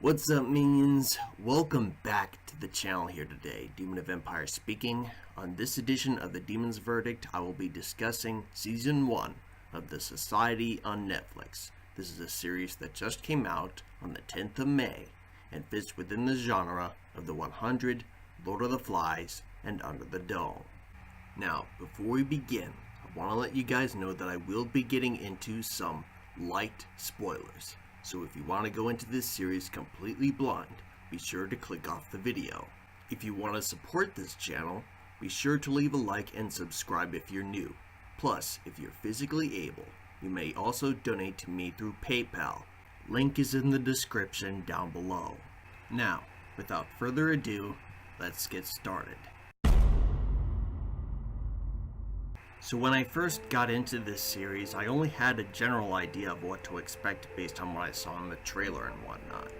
What's up, minions? Welcome back to the channel here today. Demon of Empire speaking. On this edition of the Demon's Verdict, I will be discussing Season 1 of The Society on Netflix. This is a series that just came out on the 10th of May and fits within the genre of the 100, Lord of the Flies, and Under the Dome. Now, before we begin, I want to let you guys know that I will be getting into some light spoilers. So if you want to go into this series completely blind, be sure to click off the video. If you want to support this channel, be sure to leave a like and subscribe if you're new. Plus, if you're physically able, you may also donate to me through PayPal. Link is in the description down below. Now, without further ado, let's get started. So when I first got into this series, I only had a general idea of what to expect based on what I saw in the trailer and whatnot.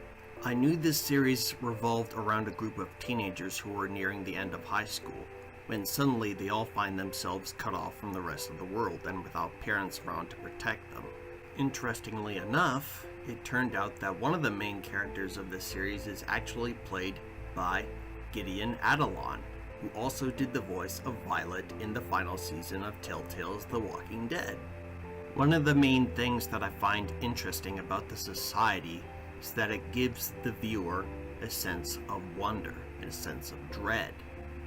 I knew this series revolved around a group of teenagers who were nearing the end of high school, when suddenly they all find themselves cut off from the rest of the world and without parents around to protect them. Interestingly enough, it turned out that one of the main characters of this series is actually played by Gideon Adalon, who also did the voice of Violet in the final season of Telltale's The Walking Dead. One of the main things that I find interesting about the Society is that it gives the viewer a sense of wonder and a sense of dread.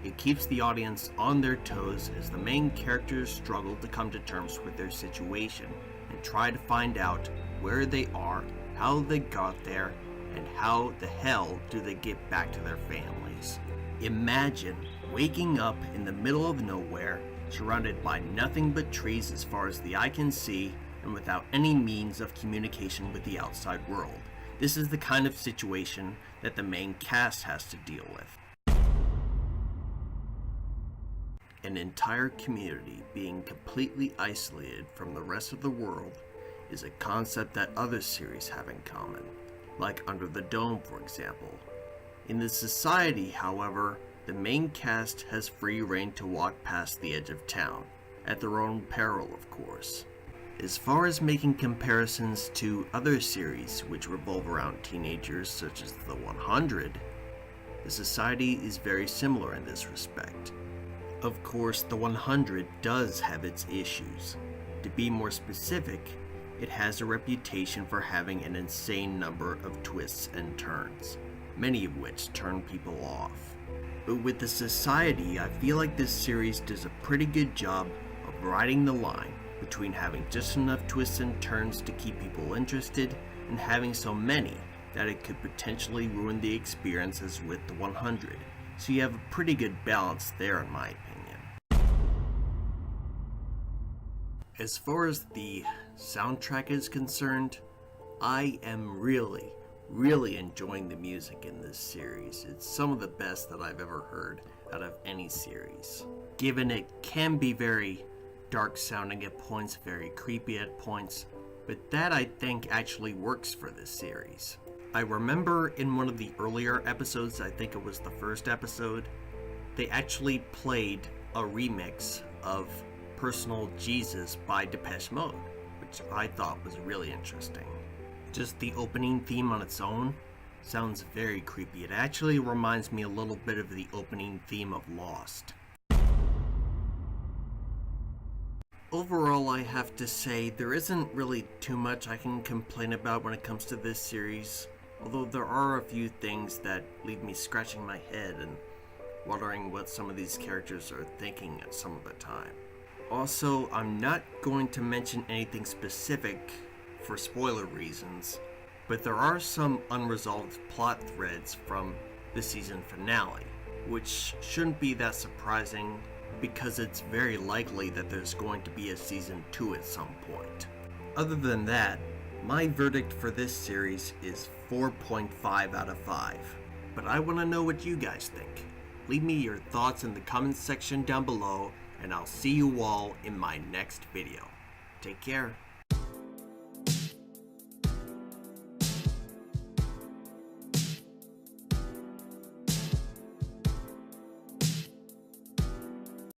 It keeps the audience on their toes as the main characters struggle to come to terms with their situation and try to find out where they are, how they got there, and how the hell do they get back to their families. Imagine waking up in the middle of nowhere, surrounded by nothing but trees as far as the eye can see, and without any means of communication with the outside world. This is the kind of situation that the main cast has to deal with. An entire community being completely isolated from the rest of the world is a concept that other series have in common, like Under the Dome, for example. In the Society, however, the main cast has free reign to walk past the edge of town, at their own peril, of course. As far as making comparisons to other series which revolve around teenagers, such as The 100, the Society is very similar in this respect. Of course, The 100 does have its issues. To be more specific, it has a reputation for having an insane number of twists and turns, many of which turn people off. But with the Society, I feel like this series does a pretty good job of riding the line between having just enough twists and turns to keep people interested and having so many that it could potentially ruin the experience as with the 100. So you have a pretty good balance there, in my opinion. As far as the soundtrack is concerned, I am really enjoying the music in this series. It's some of the best that I've ever heard out of any series. Given it can be very dark sounding at points, very creepy at points, but that I think actually works for this series. I remember in one of the earlier episodes, I think it was the first episode, they actually played a remix of Personal Jesus by Depeche Mode, which I thought was really interesting. Just the opening theme on its own sounds very creepy. It actually reminds me a little bit of the opening theme of Lost. Overall, I have to say there isn't really too much I can complain about when it comes to this series, although there are a few things that leave me scratching my head and wondering what some of these characters are thinking at some of the time. Also, I'm not going to mention anything specific for spoiler reasons, but there are some unresolved plot threads from the season finale, which shouldn't be that surprising because it's very likely that there's going to be a season 2 at some point. Other than that, my verdict for this series is 4.5 out of 5, but I want to know what you guys think. Leave me your thoughts in the comments section down below, and I'll see you all in my next video. Take care.